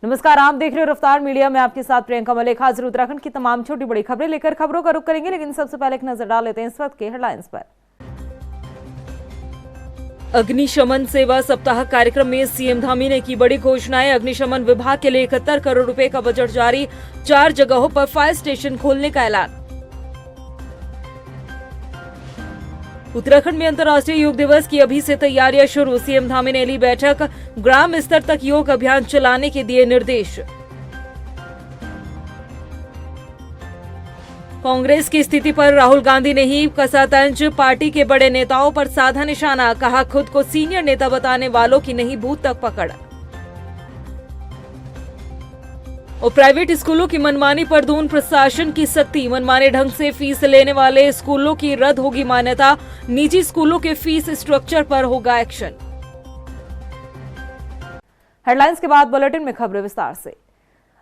नमस्कार, आप देख रहे हो रफ्तार मीडिया में, आपके साथ प्रियंका मलिक। हाजिर उत्तराखंड की तमाम छोटी बड़ी खबरें लेकर खबरों का रुख करेंगे, लेकिन सबसे पहले एक नजर डाल लेते हैं इस वक्त के हेडलाइंस पर। अग्निशमन सेवा सप्ताह कार्यक्रम में सीएम धामी ने की बड़ी घोषणाएं। अग्निशमन विभाग के लिए 71 करोड़ रुपए का बजट जारी, 4 जगहों पर फायर स्टेशन खोलने का ऐलान। उत्तराखंड में अंतर्राष्ट्रीय योग दिवस की अभी से तैयारियां शुरू, सीएम धामी ने ली बैठक, ग्राम स्तर तक योग अभियान चलाने के दिए निर्देश। कांग्रेस की स्थिति पर राहुल गांधी ने ही कसा तंज, पार्टी के बड़े नेताओं पर साधा निशाना, कहा खुद को सीनियर नेता बताने वालों की नहीं बूथ तक पकड़। और प्राइवेट स्कूलों की मनमानी पर दून प्रशासन की सख्ती, मनमाने ढंग से फीस लेने वाले स्कूलों की रद्द होगी मान्यता, निजी स्कूलों के फीस स्ट्रक्चर पर होगा एक्शन। हेडलाइंस के बाद बुलेटिन में खबरें विस्तार से।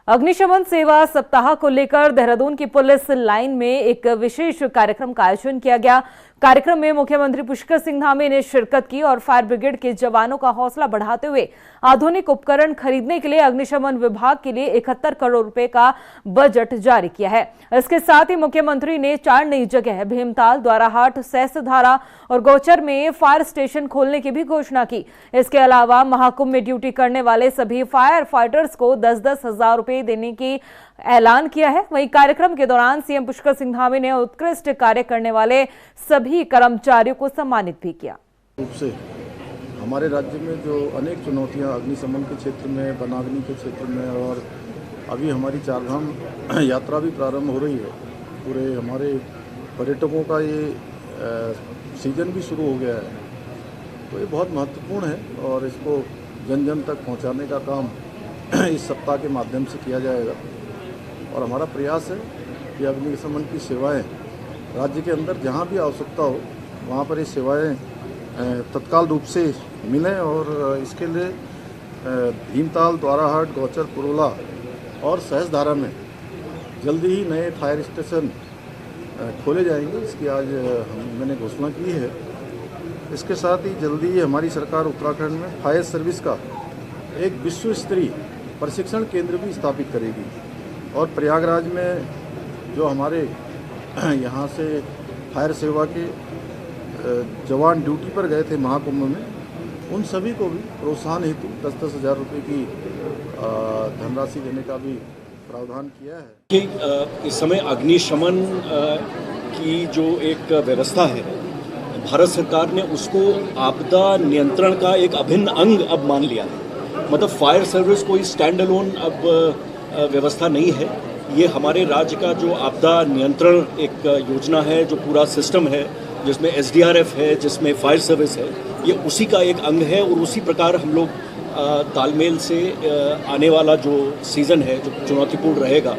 अग्निशमन सेवा सप्ताह को लेकर देहरादून की पुलिस लाइन में एक विशेष कार्यक्रम का आयोजन किया गया। कार्यक्रम में मुख्यमंत्री पुष्कर सिंह धामी ने शिरकत की और फायर ब्रिगेड के जवानों का हौसला बढ़ाते हुए आधुनिक उपकरण खरीदने के लिए अग्निशमन विभाग के लिए 71 करोड़ रुपए का बजट जारी किया है। इसके साथ ही मुख्यमंत्री ने 4 नई जगह भीमताल, द्वाराहाट, सहस्त्रधारा और गौचर में फायर स्टेशन खोलने की भी घोषणा की। इसके अलावा महाकुंभ में ड्यूटी करने वाले सभी फायर फाइटर्स को 10-10 हजार रुपए देने की ऐलान किया है। वहीं कार्यक्रम के दौरान सीएम पुष्कर सिंह धामी ने उत्कृष्ट कार्य करने वाले सभी कर्मचारियों को सम्मानित भी किया। रूप से हमारे राज्य में जो अनेक चुनौतियां अग्निशमन के क्षेत्र में, वनाग्नि के क्षेत्र में, और अभी हमारी चारधाम यात्रा भी प्रारंभ हो रही है। पूरे हमारे पर्यटकों का ये सीजन भी शुरू हो गया है, तो ये बहुत महत्वपूर्ण है और इसको जन जन तक पहुंचाने का काम इस सप्ताह के माध्यम से किया जाएगा। और हमारा प्रयास है कि अग्निशमन की सेवाएं राज्य के अंदर जहां भी आवश्यकता हो वहां पर ये सेवाएं तत्काल रूप से मिलें। और इसके लिए भीमताल, द्वाराहाट, गौचर, पुरोला और सहस्त्रधारा में जल्दी ही नए फायर स्टेशन खोले जाएंगे। इसकी आज मैंने घोषणा की है। इसके साथ ही जल्दी ही हमारी सरकार उत्तराखंड में फायर सर्विस का एक विश्व स्तरीय प्रशिक्षण केंद्र भी स्थापित करेगी। और प्रयागराज में जो हमारे यहाँ से फायर सेवा के जवान ड्यूटी पर गए थे महाकुंभ में, उन सभी को भी प्रोत्साहन हेतु 10-10 हजार रुपये की धनराशि देने का भी प्रावधान किया है। कि इस समय अग्निशमन की जो एक व्यवस्था है, भारत सरकार ने उसको आपदा नियंत्रण का एक अभिन्न अंग अब मान लिया है। मतलब फायर सर्विस कोई स्टैंड अलोन अब व्यवस्था नहीं है। ये हमारे राज्य का जो आपदा नियंत्रण एक योजना है, जो पूरा सिस्टम है, जिसमें SDRF है, जिसमें फायर सर्विस है, ये उसी का एक अंग है। और उसी प्रकार हम लोग तालमेल से आने वाला जो सीज़न है, जो चुनौतीपूर्ण रहेगा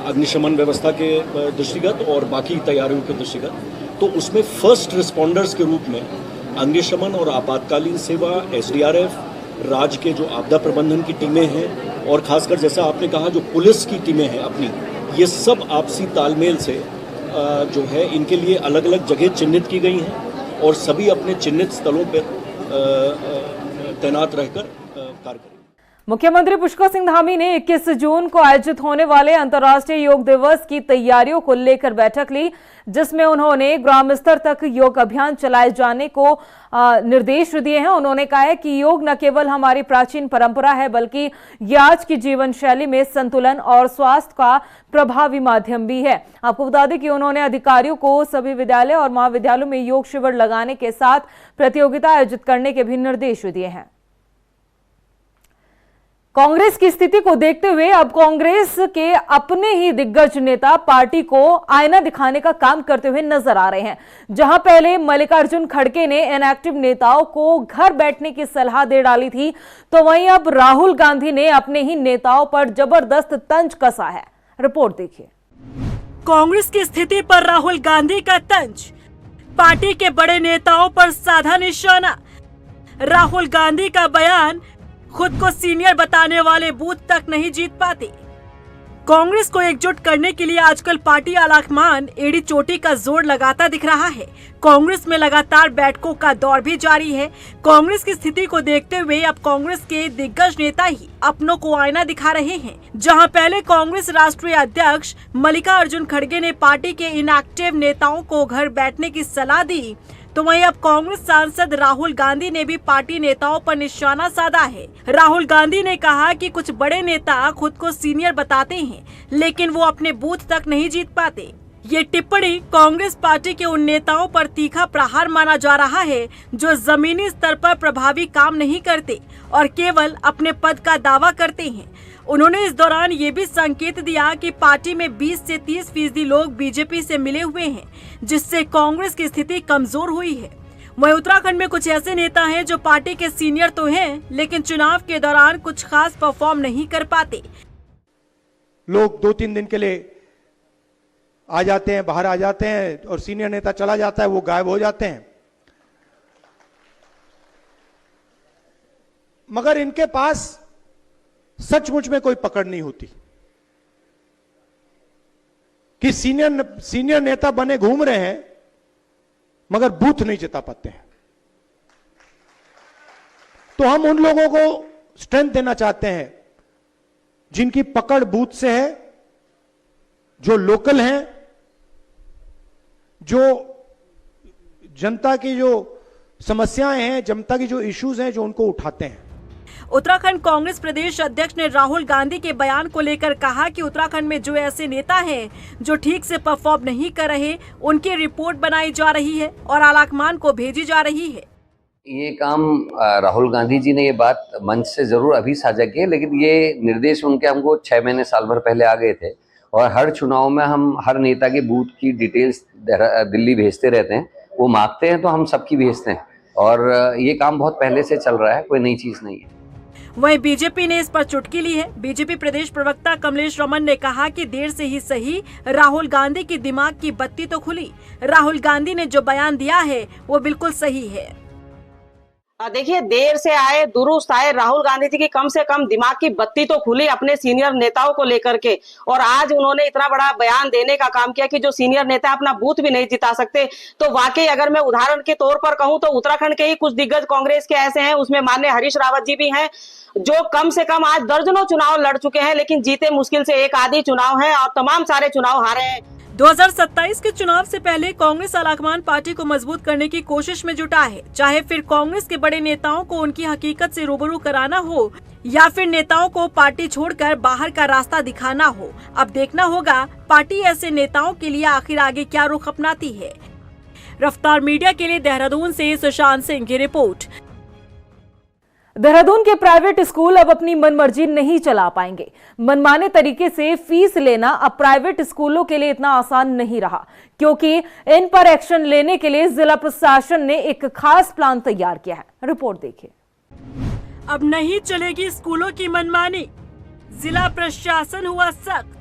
अग्निशमन व्यवस्था के दृष्टिगत और बाकी तैयारियों के दृष्टिगत, तो उसमें फर्स्ट रिस्पॉन्डर्स के रूप में अग्निशमन और आपातकालीन सेवा, SDRF, राज्य के जो आपदा प्रबंधन की टीमें हैं, और खासकर जैसा आपने कहा जो पुलिस की टीमें हैं अपनी, ये सब आपसी तालमेल से जो है इनके लिए अलग अलग जगह चिन्हित की गई हैं और सभी अपने चिन्हित स्थलों पर तैनात रहकर कार्य करेंगे। मुख्यमंत्री पुष्कर सिंह धामी ने 21 जून को आयोजित होने वाले अंतर्राष्ट्रीय योग दिवस की तैयारियों को लेकर बैठक ली, जिसमें उन्होंने ग्राम स्तर तक योग अभियान चलाए जाने को निर्देश दिए हैं। उन्होंने कहा है कि योग न केवल हमारी प्राचीन परंपरा है, बल्कि ये आज की जीवन शैली में संतुलन और स्वास्थ्य का प्रभावी माध्यम भी है। आपको बता दें कि उन्होंने अधिकारियों को सभी विद्यालय और महाविद्यालयों में योग शिविर लगाने के साथ प्रतियोगिता आयोजित करने के भी निर्देश दिए हैं। कांग्रेस की स्थिति को देखते हुए अब कांग्रेस के अपने ही दिग्गज नेता पार्टी को आईना दिखाने का काम करते हुए नजर आ रहे हैं। जहां पहले मल्लिकार्जुन खड़गे ने इनएक्टिव नेताओं को घर बैठने की सलाह दे डाली थी, तो वहीं अब राहुल गांधी ने अपने ही नेताओं पर जबरदस्त तंज कसा है। रिपोर्ट देखिए। कांग्रेस की स्थिति पर राहुल गांधी का तंज, पार्टी के बड़े नेताओं पर साधा निशाना। राहुल गांधी का बयान, खुद को सीनियर बताने वाले बूथ तक नहीं जीत पाते। कांग्रेस को एकजुट करने के लिए आजकल पार्टी आलाकमान एड़ी चोटी का जोर लगाता दिख रहा है। कांग्रेस में लगातार बैठकों का दौर भी जारी है। कांग्रेस की स्थिति को देखते हुए अब कांग्रेस के दिग्गज नेता ही अपनों को आईना दिखा रहे हैं। जहां पहले कांग्रेस राष्ट्रीय अध्यक्ष मल्लिकार्जुन खड़गे ने पार्टी के इनएक्टिव नेताओं को घर बैठने की सलाह दी, तो वहीं अब कांग्रेस सांसद राहुल गांधी ने भी पार्टी नेताओं पर निशाना साधा है। राहुल गांधी ने कहा कि कुछ बड़े नेता खुद को सीनियर बताते हैं, लेकिन वो अपने बूथ तक नहीं जीत पाते। ये टिप्पणी कांग्रेस पार्टी के उन नेताओं पर तीखा प्रहार माना जा रहा है जो जमीनी स्तर पर प्रभावी काम नहीं करते और केवल अपने पद का दावा करते हैं। उन्होंने इस दौरान ये भी संकेत दिया कि पार्टी में 20 से 30% लोग बीजेपी से मिले हुए हैं, जिससे कांग्रेस की स्थिति कमजोर हुई है। वहीं उत्तराखंड में कुछ ऐसे नेता हैं जो पार्टी के सीनियर तो हैं, लेकिन चुनाव के दौरान कुछ खास परफॉर्म नहीं कर पाते। लोग 2-3 दिन के लिए आ जाते हैं, बाहर आ जाते हैं और सीनियर नेता चला जाता है, वो गायब हो जाते हैं। मगर इनके पास सचमुच में कोई पकड़ नहीं होती कि सीनियर नेता बने घूम रहे हैं मगर बूथ नहीं जिता पाते हैं। तो हम उन लोगों को स्ट्रेंथ देना चाहते हैं जिनकी पकड़ बूथ से है, जो लोकल हैं, जो जनता की जो समस्याएं हैं, जनता की जो इश्यूज हैं, जो उनको उठाते हैं। उत्तराखंड कांग्रेस प्रदेश अध्यक्ष ने राहुल गांधी के बयान को लेकर कहा कि उत्तराखंड में जो ऐसे नेता हैं जो ठीक से परफॉर्म नहीं कर रहे, उनकी रिपोर्ट बनाई जा रही है और आलाकमान को भेजी जा रही है। ये काम राहुल गांधी जी ने ये बात मंच से जरूर अभी साझा की है, लेकिन ये निर्देश उनके हमको 6 महीने साल भर पहले आ गए थे और हर चुनाव में हम हर नेता के बूथ की डिटेल्स दिल्ली भेजते रहते हैं। वो मांगते हैं तो हम सबकी भेजते हैं और ये काम बहुत पहले से चल रहा है, कोई नई चीज नहीं है। वहीं बीजेपी ने इस पर चुटकी ली है। बीजेपी प्रदेश प्रवक्ता कमलेश रमन ने कहा कि देर से ही सही, राहुल गांधी की दिमाग की बत्ती तो खुली। राहुल गांधी ने जो बयान दिया है वो बिल्कुल सही है। देखिए, देर से आए दुरुस्त आए, राहुल गांधी जी की कम से कम दिमाग की बत्ती तो खुली अपने सीनियर नेताओं को लेकर के, और आज उन्होंने इतना बड़ा बयान देने का काम किया कि जो सीनियर नेता अपना बूथ भी नहीं जिता सकते। तो वाकई अगर मैं उदाहरण के तौर पर कहूं तो उत्तराखंड के ही कुछ दिग्गज कांग्रेस के ऐसे हैं, उसमें माननीय हरीश रावत जी भी हैं, जो कम से कम आज दर्जनों चुनाव लड़ चुके हैं, लेकिन जीते मुश्किल से एक आधी चुनाव है और तमाम सारे चुनाव हारे हैं। 2027 के चुनाव से पहले कांग्रेस आलाकमान पार्टी को मजबूत करने की कोशिश में जुटा है, चाहे फिर कांग्रेस के बड़े नेताओं को उनकी हकीकत से रूबरू कराना हो या फिर नेताओं को पार्टी छोड़कर बाहर का रास्ता दिखाना हो। अब देखना होगा पार्टी ऐसे नेताओं के लिए आखिर आगे क्या रुख अपनाती है। रफ्तार मीडिया के लिए देहरादून से सुशांत सिंह की रिपोर्ट। देहरादून के प्राइवेट स्कूल अब अपनी मनमर्जी नहीं चला पाएंगे। मनमाने तरीके से फीस लेना अब प्राइवेट स्कूलों के लिए इतना आसान नहीं रहा, क्योंकि इन पर एक्शन लेने के लिए जिला प्रशासन ने एक खास प्लान तैयार किया है। रिपोर्ट देखिए। अब नहीं चलेगी स्कूलों की मनमानी, जिला प्रशासन हुआ सख्त।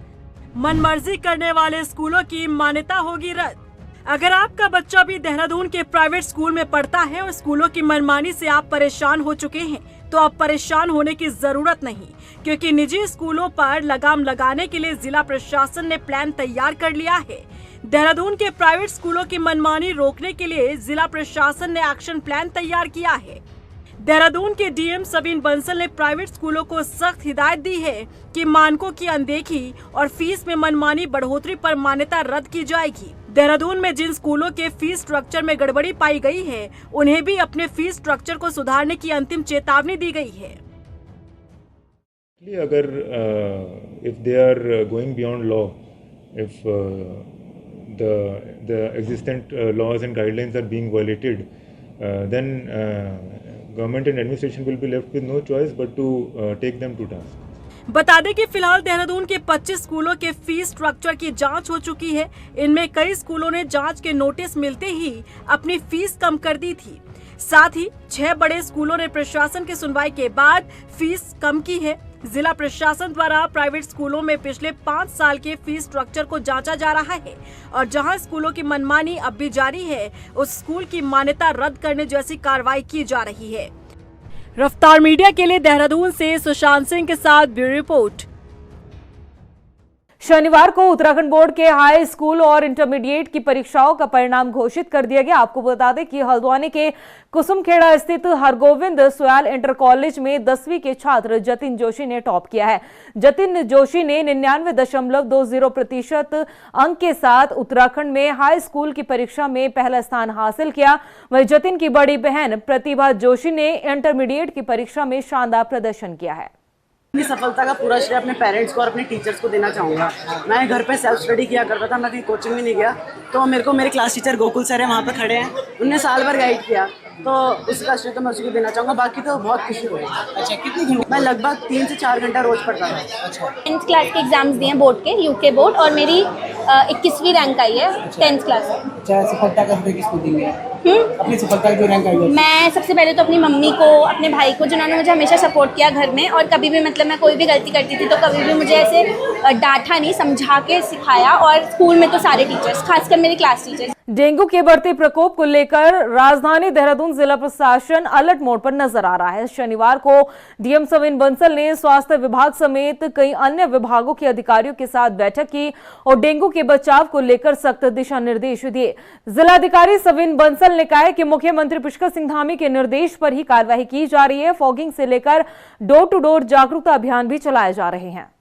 मनमर्जी करने वाले स्कूलों की मान्यता होगी रद्द। अगर आपका बच्चा भी देहरादून के प्राइवेट स्कूल में पढ़ता है और स्कूलों की मनमानी से आप परेशान हो चुके हैं, तो अब परेशान होने की जरूरत नहीं, क्योंकि निजी स्कूलों पर लगाम लगाने के लिए जिला प्रशासन ने प्लान तैयार कर लिया है। देहरादून के प्राइवेट स्कूलों की मनमानी रोकने के लिए जिला प्रशासन ने एक्शन प्लान तैयार किया है। देहरादून के डीएम सबीन बंसल ने प्राइवेट स्कूलों को सख्त हिदायत दी है कि मानकों की अनदेखी और फीस में मनमानी बढ़ोतरी पर मान्यता रद्द की जाएगी। देहरादून में जिन स्कूलों के फीस स्ट्रक्चर में गड़बड़ी पाई गई है, उन्हें भी अपने फीस स्ट्रक्चर को सुधारने की अंतिम चेतावनी दी गई है। अगर if they are going beyond law, if the existent laws and guidelines are being violated, then government and administration will be left with no choice but to take them to task. बता दें कि फिलहाल देहरादून के 25 स्कूलों के fees structure की जांच हो चुकी है। इनमें कई स्कूलों ने जांच के नोटिस मिलते ही अपनी फीस कम कर दी थी। साथ ही 6 बड़े स्कूलों ने प्रशासन की सुनवाई के बाद फीस कम की है। जिला प्रशासन द्वारा प्राइवेट स्कूलों में पिछले 5 साल के फीस स्ट्रक्चर को जांचा जा रहा है और जहां स्कूलों की मनमानी अब भी जारी है, उस स्कूल की मान्यता रद्द करने जैसी कार्रवाई की जा रही है। रफ्तार मीडिया के लिए देहरादून से सुशांत सिंह के साथ ब्यूरो रिपोर्ट। शनिवार को उत्तराखंड बोर्ड के हाई स्कूल और इंटरमीडिएट की परीक्षाओं का परिणाम घोषित कर दिया गया। आपको बता दें कि हल्द्वानी के कुसुमखेड़ा स्थित हरगोविंद सोयाल इंटर कॉलेज में 10वीं के छात्र जतिन जोशी ने टॉप किया है। जतिन जोशी ने 99.20% अंक के साथ उत्तराखंड में हाई स्कूल की परीक्षा में पहला स्थान हासिल किया। वहीं जतिन की बड़ी बहन प्रतिभा जोशी ने इंटरमीडिएट की परीक्षा में शानदार प्रदर्शन किया है। अपनी सफलता का पूरा श्रेय अपने पेरेंट्स को और अपने टीचर्स को देना चाहूँगा। मैं घर पे सेल्फ स्टडी किया करता था, मैं कहीं कोचिंग भी नहीं गया। तो मेरे को मेरे क्लास टीचर गोकुल सर है, वहाँ पर खड़े हैं, उनने साल भर गाइड किया, तो उसका श्रेय तो मैं उसी को देना चाहूँगा। बाकी तो बहुत खुशी हुई। अच्छा, कितनी घंटे? मैं लगभग 3 से 4 घंटा रोज पढ़ता था। अच्छा, 10th क्लास के एग्जाम्स दिए बोर्ड के, यूके बोर्ड, और मेरी 21वीं रैंक आई है 10th क्लास में। अच्छा, सफलता का श्रेय किसको देंगे? अपनी सफलता की जो रैंक आई है। मैं सबसे पहले तो अपनी मम्मी को, अपने भाई को, जिन्होंने मुझे हमेशा सपोर्ट किया घर में, और कभी भी मतलब मैं कोई भी गलती करती थी तो कभी भी मुझे ऐसे डांटा नहीं, समझा के सिखाया। और स्कूल में तो सारे टीचर्स, खासकर मेरे क्लास टीचर्स। डेंगू के बढ़ते प्रकोप को लेकर राजधानी देहरादून जिला प्रशासन अलर्ट मोड पर नजर आ रहा है। शनिवार को डीएम सविन बंसल ने स्वास्थ्य विभाग समेत कई अन्य विभागों के अधिकारियों के साथ बैठक की और डेंगू के बचाव को लेकर सख्त दिशा निर्देश दिए। जिलाधिकारी सविन बंसल ने कहा है कि मुख्यमंत्री पुष्कर सिंह धामी के निर्देश पर ही कार्यवाही की जा रही है। फॉगिंग से लेकर डोर टू डोर जागरूकता अभियान भी चलाए जा रहे हैं।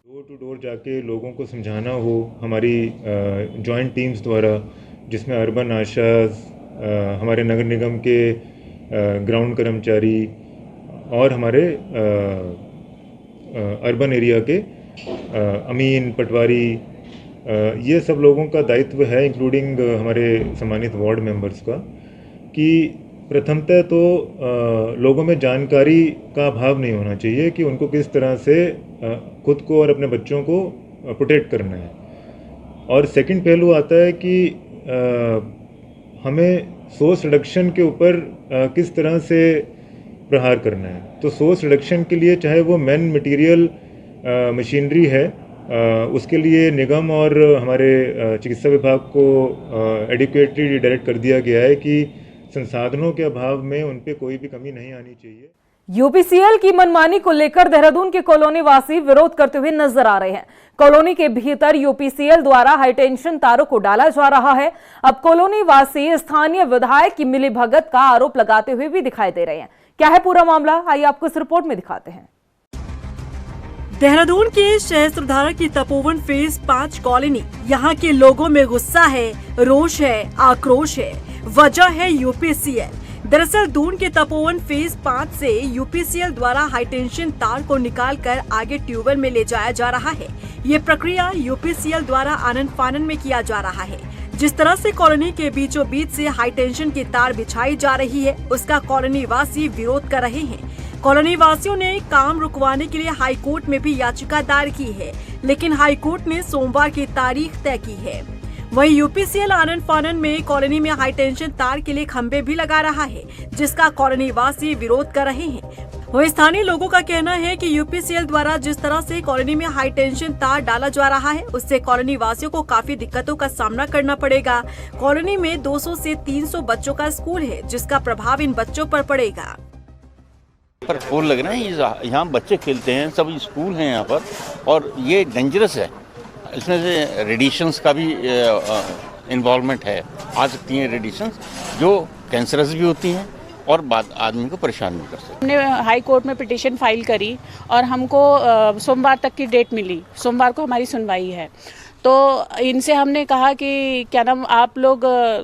डोर टू डोर जाके लोगों को समझाना हो हमारी जॉइंट टीम्स द्वारा, जिसमें अर्बन आशाज, हमारे नगर निगम के ग्राउंड कर्मचारी और हमारे अर्बन एरिया के अमीन, पटवारी, ये सब लोगों का दायित्व है, इंक्लूडिंग हमारे सम्मानित वार्ड मेंबर्स का, कि प्रथमतः तो लोगों में जानकारी का अभाव नहीं होना चाहिए कि उनको किस तरह से खुद को और अपने बच्चों को प्रोटेक्ट करना है। और सेकंड पहलू आता है कि हमें सोर्स रिडक्शन के ऊपर किस तरह से प्रहार करना है। तो सोर्स रिडक्शन के लिए चाहे वो मैन मटेरियल मशीनरी है, उसके लिए निगम और हमारे चिकित्सा विभाग को एडिक्वेटली डायरेक्ट कर दिया गया है कि संसाधनों के अभाव में उन पे कोई भी कमी नहीं आनी चाहिए। यूपीसीएल की मनमानी को लेकर देहरादून के कॉलोनी वासी विरोध करते हुए नजर आ रहे हैं। कॉलोनी के भीतर यूपीसीएल द्वारा हाईटेंशन तारों को डाला जा रहा है। अब कॉलोनी वासी स्थानीय विधायक की मिलीभगत का आरोप लगाते हुए भी दिखाई दे रहे हैं। क्या है पूरा मामला, आइए आपको इस रिपोर्ट में दिखाते हैं। देहरादून के सहस्त्रधारा की तपोवन फेज 5 कॉलोनी, यहाँ के लोगों में गुस्सा है, रोष है, आक्रोश है। वजह है यूपीसीएल। दरअसल दून के तपोवन फेज 5 से यूपीसीएल द्वारा हाईटेंशन तार को निकालकर आगे ट्यूबवेल में ले जाया जा रहा है। ये प्रक्रिया यूपीसीएल द्वारा आनन फानन में किया जा रहा है। जिस तरह से कॉलोनी के बीचों बीच से हाईटेंशन की तार बिछाई जा रही है, उसका कॉलोनी वासी विरोध कर रहे हैं। कॉलोनी वासियों ने काम रुकवाने के लिए हाईकोर्ट में भी याचिका दायर की है, लेकिन हाईकोर्ट ने सोमवार की तारीख तय की है। वहीं यूपीसीएल आनन फानन में कॉलोनी में हाईटेंशन तार के लिए खंभे भी लगा रहा है, जिसका कॉलोनी वासी विरोध कर रहे हैं। वहीं स्थानीय लोगों का कहना है कि यूपीसीएल द्वारा जिस तरह से कॉलोनी में हाईटेंशन तार डाला जा रहा है, उससे कॉलोनी वासियों को काफी दिक्कतों का सामना करना पड़ेगा। कॉलोनी में 200 से 300 बच्चों का स्कूल है, जिसका प्रभाव इन बच्चों पर पड़ेगा। पर फूल लग रहे हैं, यहाँ बच्चे खेलते हैं, सब स्कूल हैं यहाँ पर, और ये डेंजरस है। इसमें से रेडिएशंस का भी इन्वॉल्वमेंट है। आ सकती हैं रेडिएशंस जो कैंसरस भी होती हैं और बाद आदमी को परेशान भी कर सकती हैं। हमने हाई कोर्ट में पिटीशन फाइल करी और हमको सोमवार तक की डेट मिली। सोमवार को हमारी सुनवाई है। तो इनसे हमने कहा कि क्या नाम, आप लोग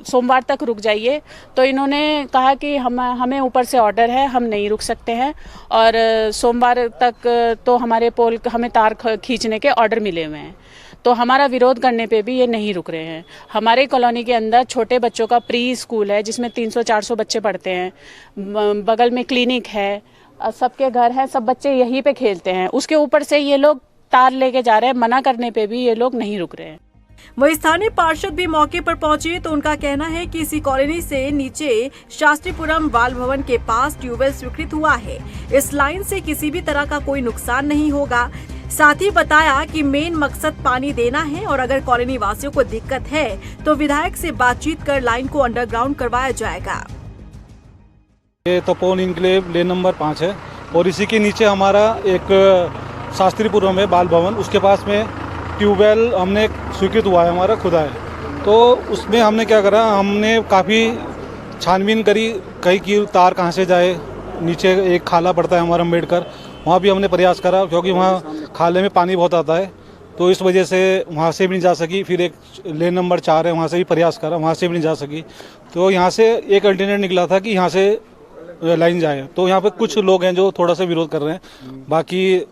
सोमवार तक रुक जाइए। तो इन्होंने कहा कि हमें ऊपर से ऑर्डर है, हम नहीं रुक सकते हैं, और सोमवार तक तो हमारे पोल हमें तार खींचने के ऑर्डर मिले हुए हैं। तो हमारा विरोध करने पे भी ये नहीं रुक रहे हैं। हमारे कॉलोनी के अंदर छोटे बच्चों का प्री स्कूल है, जिसमें 300-400 बच्चे पढ़ते हैं। बगल में क्लिनिक है, सबके घर हैं, सब बच्चे यहीं पे खेलते हैं। उसके ऊपर से ये लोग तार लेके जा रहे हैं, मना करने पे भी ये लोग नहीं रुक रहे हैं। वही स्थानीय पार्षद भी मौके पर पहुंचे तो उनका कहना है कि इसी कॉलोनी से नीचे शास्त्रीपुरम बाल भवन के पास ट्यूबवेल स्वीकृत हुआ है। इस लाइन से किसी भी तरह का कोई नुकसान नहीं होगा। साथ ही बताया कि मेन मकसद पानी देना है और अगर कॉलोनी वासियों को दिक्कत है तो विधायक से बातचीत कर लाइन को अंडरग्राउंड करवाया जाएगा। ये तपोवन इनक्लेव लेन नंबर 5 है और इसी के नीचे हमारा एक शास्त्रीपुरम है बाल भवन, उसके पास में ट्यूबवेल हमने स्वीकृत हुआ है, हमारा खुदा है। तो उसमें हमने क्या करा, हमने काफ़ी छानबीन करी कहीं की तार कहाँ से जाए। नीचे एक खाला पड़ता है हमारा अम्बेडकर, वहाँ भी हमने प्रयास करा क्योंकि वहाँ खाले में पानी बहुत आता है, तो इस वजह से वहाँ से भी नहीं जा सकी। फिर एक लेन नंबर 4 है, वहाँ से भी प्रयास करा, वहाँ से भी नहीं जा सकी। तो यहाँ से एक अल्टरनेट निकला था कि यहाँ से लाइन जाए। तो यहाँ पे कुछ लोग हैं जो थोड़ा सा विरोध कर रहे हैं। बाकी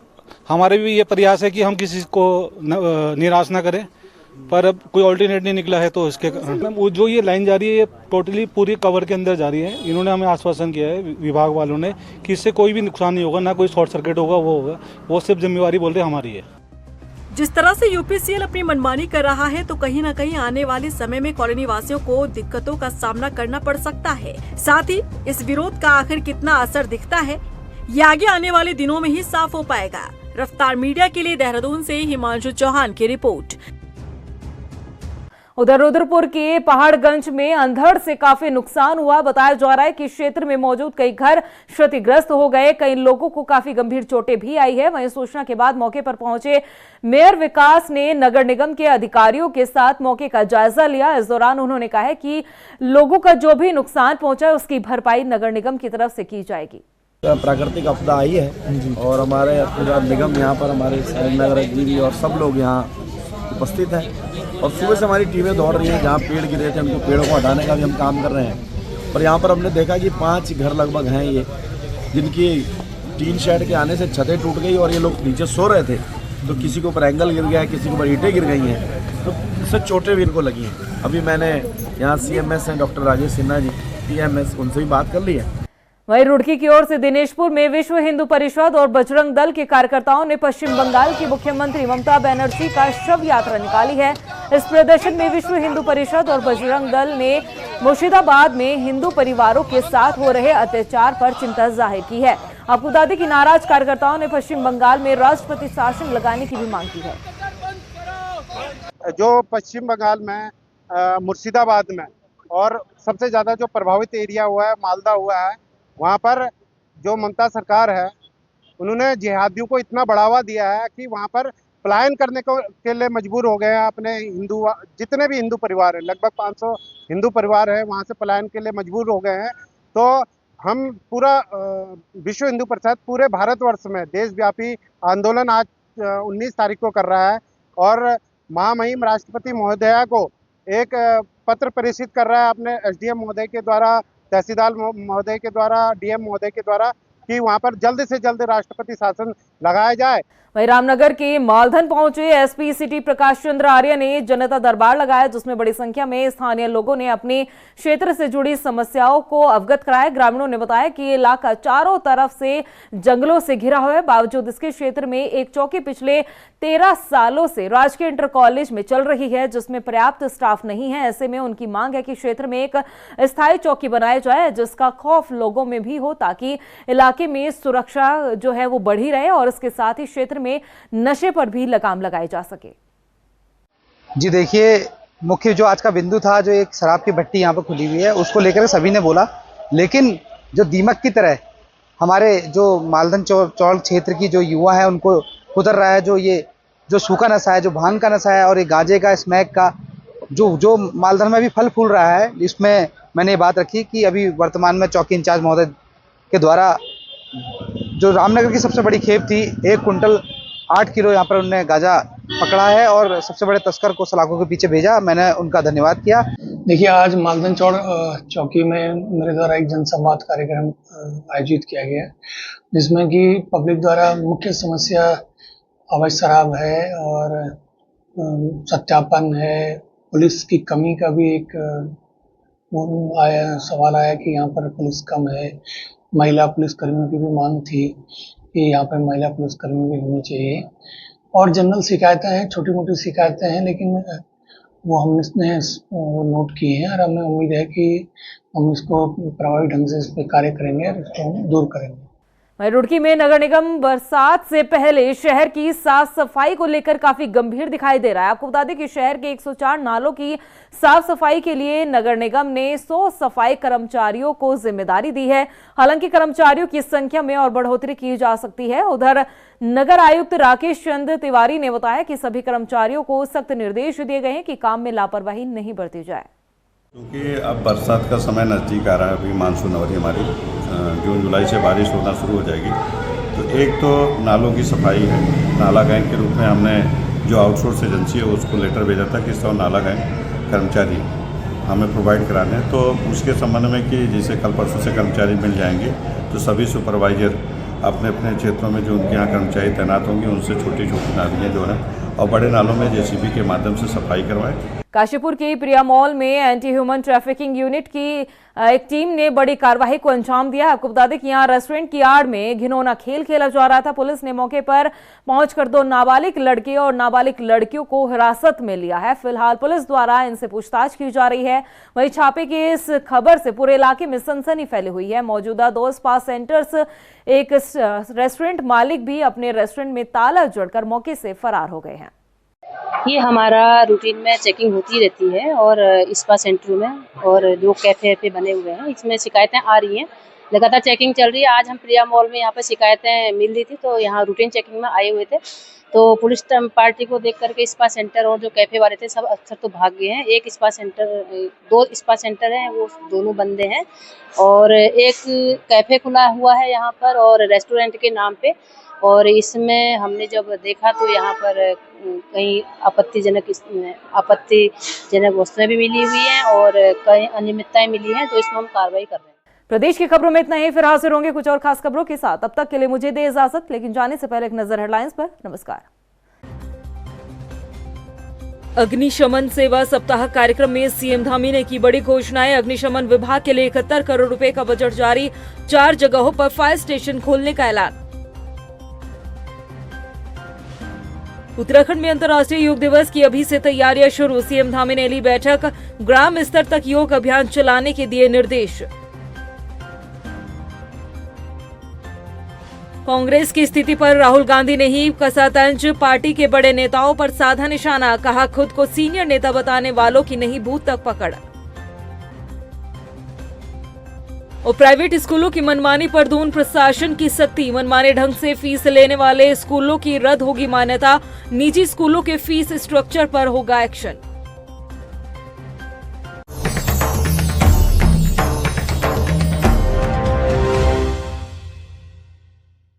हमारे भी ये प्रयास है कि हम किसी को निराश ना करें, पर अब कोई ऑल्टरनेट नहीं निकला है। तो इसके वो जो ये लाइन जा रही है, ये टोटली पूरी कवर के अंदर जा रही है। इन्होंने हमें आश्वासन किया है विभाग वालों ने कि इससे कोई भी नुकसान नहीं होगा, ना कोई शॉर्ट सर्किट होगा, वो सिर्फ जिम्मेवारी बोल रहे हमारी है। जिस तरह से यूपीसीएल अपनी मनमानी कर रहा है, तो कहीं न कहीं आने वाले समय में कॉलोनी वासियों को दिक्कतों का सामना करना पड़ सकता है। साथ ही इस विरोध का आखिर कितना असर दिखता है, ये आगे आने वाले दिनों में ही साफ हो पाएगा। रफ्तार मीडिया के लिए देहरादून से हिमांशु चौहान की रिपोर्ट। उधर रुद्रपुर के पहाड़गंज में अंधड़ से काफी नुकसान हुआ। बताया जा रहा है कि क्षेत्र में मौजूद कई घर क्षतिग्रस्त हो गए, कई लोगों को काफी गंभीर चोटें भी आई है। वहीं सूचना के बाद मौके पर पहुंचे मेयर विकास ने नगर निगम के अधिकारियों के साथ मौके का जायजा लिया। इस दौरान उन्होंने कहा है कि लोगों का जो भी नुकसान पहुंचा है उसकी भरपाई नगर निगम की तरफ से की जाएगी। प्राकृतिक आपदा आई है और हमारे पूरा निगम यहाँ पर, हमारे नगर जी और सब लोग यहाँ उपस्थित हैं और सुबह से हमारी टीमें दौड़ रही हैं। जहाँ पेड़ गिरे थे उनको पेड़ों को हटाने का भी हम काम कर रहे हैं। और यहाँ पर हमने देखा कि 5 घर लगभग हैं ये, जिनकी टीन शेड के आने से छतें टूट गई और ये लोग नीचे सो रहे थे, तो किसी के ऊपर एंगल गिर गया, किसी के ऊपर ईंटें गिर गई हैं, तो इससे चोटें भी इनको लगी हैं। अभी मैंने यहाँ CMS हैं डॉक्टर राजेश सिन्हा जी, TMS, उनसे भी बात कर ली है। वहीं रुड़की की ओर से दिनेशपुर में विश्व हिंदू परिषद और बजरंग दल के कार्यकर्ताओं ने पश्चिम बंगाल की मुख्यमंत्री ममता बनर्जी का शव यात्रा निकाली है। इस प्रदर्शन में विश्व हिंदू परिषद और बजरंग दल ने मुर्शिदाबाद में हिंदू परिवारों के साथ हो रहे अत्याचार पर चिंता जाहिर की है। आपको बता दें कि नाराज कार्यकर्ताओं ने पश्चिम बंगाल में राष्ट्रपति शासन लगाने की भी मांग की है। जो पश्चिम बंगाल में मुर्शिदाबाद में और सबसे ज्यादा जो प्रभावित एरिया हुआ है, मालदा हुआ है, वहाँ पर जो ममता सरकार है उन्होंने जिहादियों को इतना बढ़ावा दिया है कि वहाँ पर पलायन करने के लिए मजबूर हो गए हैं। अपने हिंदू जितने भी हिंदू परिवार हैं, लगभग 500 हिंदू परिवार हैं, वहाँ से पलायन के लिए मजबूर हो गए हैं। तो हम पूरा विश्व हिंदू परिषद पूरे भारतवर्ष में देशव्यापी आंदोलन आज 19 तारीख को कर रहा है और महामहिम राष्ट्रपति महोदया को एक पत्र प्रेषित कर रहा है अपने SDM महोदय के द्वारा, तहसीलदार महोदय के द्वारा, DM महोदय के द्वारा, कि वहां पर जल्द से जल्द राष्ट्रपति शासन लगाया जाए। वहीं रामनगर के मालधन पहुंचे SP सिटी प्रकाश चंद्र आर्य ने जनता दरबार लगाया, जिसमें बड़ी संख्या में स्थानीय लोगों ने अपने क्षेत्र से जुड़ी समस्याओं को अवगत कराया। ग्रामीणों ने बताया कि ये इलाका चारों तरफ से जंगलों से घिरा हुआ है। बावजूद इसके क्षेत्र में एक चौकी पिछले 13 सालों से राजकीय इंटर कॉलेज में चल रही है, जिसमें पर्याप्त स्टाफ नहीं है। ऐसे में उनकी मांग है कि क्षेत्र में एक स्थायी चौकी बनाई जाए, जिसका खौफ लोगों में भी हो, ताकि इलाके में सुरक्षा जो है वो बढ़ी रहे और इसके साथ ही क्षेत्र में नशे पर भी लगाम लगाई जा सके। जी देखिए, मुख्य जो आज का बिंदु था, जो एक शराब की भट्टी यहाँ पर खुली हुई है, उसको लेकर सभी ने बोला, लेकिन जो दीमक की तरह हमारे जो मालधन चौल क्षेत्र की जो युवा है उनको उतर रहा है। जो सूखा नशा है, जो भांग का नशा है और ये गांजे का, स्मैक का जो मालधन में भी फल फूल रहा है, इसमें मैंने ये बात रखी कि अभी वर्तमान में चौकी इंचार्ज महोदय के द्वारा जो रामनगर की सबसे बड़ी खेप थी, 1 कुंटल 8 किलो यहाँ पर उन्होंने गांजा पकड़ा है और सबसे बड़े तस्कर को सलाखों के पीछे भेजा। मैंने उनका धन्यवाद किया। देखिए, आज मालधन चौड़ चौकी में मेरे द्वारा एक जनसंवाद कार्यक्रम आयोजित किया गया, जिसमें कि पब्लिक द्वारा मुख्य समस्या अवैध शराब है और सत्यापन है, पुलिस की कमी का भी एक सवाल आया कि यहाँ पर पुलिस कम है। महिला पुलिस कर्मियों की भी मांग थी कि यहाँ पर महिला पुलिस कर्मी भी होनी चाहिए और जनरल शिकायतें हैं, छोटी मोटी शिकायतें हैं, लेकिन वो हमने नोट की हैं और हमें उम्मीद है कि हम इसको प्रभावी ढंग से इस पर कार्य करेंगे और इसको हम दूर करेंगे। वहीं रुड़की में नगर निगम बरसात से पहले शहर की साफ सफाई को लेकर काफी गंभीर दिखाई दे रहा है। आपको बता दें कि शहर के 104 नालों की साफ सफाई के लिए नगर निगम ने 100 सफाई कर्मचारियों को जिम्मेदारी दी है। हालांकि कर्मचारियों की संख्या में और बढ़ोतरी की जा सकती है। उधर नगर आयुक्त राकेश चंद्र तिवारी ने बताया कि सभी कर्मचारियों को सख्त निर्देश दिए गए हैं कि काम में लापरवाही नहीं बरती जाए। क्योंकि अब बरसात का समय नज़दीक आ रहा है, अभी मानसून अवधि हमारी जून जुलाई से बारिश होना शुरू हो जाएगी। तो एक तो नालों की सफाई है। नाला गैंग के रूप में हमने जो आउटसोर्स एजेंसी है उसको लेटर भेजा था कि 100 नाला गैंग कर्मचारी हमें प्रोवाइड कराने हैं। तो उसके संबंध में कि जैसे कल परसों से कर्मचारी मिल जाएंगे तो सभी सुपरवाइजर अपने अपने क्षेत्रों में जो उनके यहाँ कर्मचारी तैनात होंगे उनसे छोटी छोटी नालियाँ जो हैं और बड़े नालों में जेसीबी के माध्यम से सफाई करवाएं। काशीपुर के प्रिया मॉल में एंटी ह्यूमन ट्रैफिकिंग यूनिट की एक टीम ने बड़ी कार्रवाई को अंजाम दिया। आपको बता दें कि यहाँ रेस्टोरेंट की आड़ में घिनौना खेल खेला जा रहा था। पुलिस ने मौके पर पहुंचकर 2 नाबालिग लड़के और नाबालिग लड़कियों को हिरासत में लिया है। फिलहाल पुलिस द्वारा इनसे पूछताछ की जा रही है। वहीं छापे की इस खबर से पूरे इलाके में सनसनी फैली हुई है। मौजूदा 2 स्पा सेंटर्स, एक रेस्टोरेंट मालिक भी अपने रेस्टोरेंट में ताला जोड़कर मौके से फरार हो गए हैं। ये हमारा रूटीन में चेकिंग होती रहती है और स्पा सेंटर में और जो कैफे बने हुए हैं इसमें शिकायतें आ रही हैं। लगातार चेकिंग चल रही है। आज हम प्रिया मॉल में यहाँ पे शिकायतें मिल रही थी तो यहाँ रूटीन चेकिंग में आए हुए थे। तो पुलिस पार्टी को देख करके स्पा सेंटर और जो कैफे वाले थे सब अक्सर तो भाग गए हैं। 2 स्पा सेंटर हैं, वो दोनों बंदे हैं और एक कैफे खुला हुआ है यहाँ पर और रेस्टोरेंट के नाम पे। और इसमें हमने जब देखा तो यहाँ पर कई आपत्तिजनक वस्तुएं भी मिली हुई हैं और कई अनियमितताएं मिली हैं, तो इसमें हम कार्रवाई कर रहे हैं। प्रदेश की खबरों में इतना ही। फिर हाजिर होंगे कुछ और खास खबरों के साथ। तब तक के लिए मुझे दे इजाजत, लेकिन जाने से पहले एक नजर हेडलाइंस पर। नमस्कार। अग्निशमन सेवा सप्ताह कार्यक्रम में सीएम धामी ने की बड़ी घोषणाएं। अग्निशमन विभाग के लिए 71 करोड़ रुपए का बजट जारी। 4 जगहों पर फायर स्टेशन खोलने का ऐलान। उत्तराखंड में अंतर्राष्ट्रीय योग दिवस की अभी से तैयारियां शुरू। सीएम धामी ने ली बैठक। ग्राम स्तर तक योग अभियान चलाने के दिए निर्देश। कांग्रेस की स्थिति पर राहुल गांधी ने ही कसा तंज। पार्टी के बड़े नेताओं पर साधा निशाना। कहा, खुद को सीनियर नेता बताने वालों की नहीं बूथ तक पकड़। और प्राइवेट स्कूलों की मनमानी पर दून प्रशासन की सख्ती। मनमाने ढंग से फीस लेने वाले स्कूलों की रद्द होगी मान्यता। निजी स्कूलों के फीस स्ट्रक्चर पर होगा एक्शन।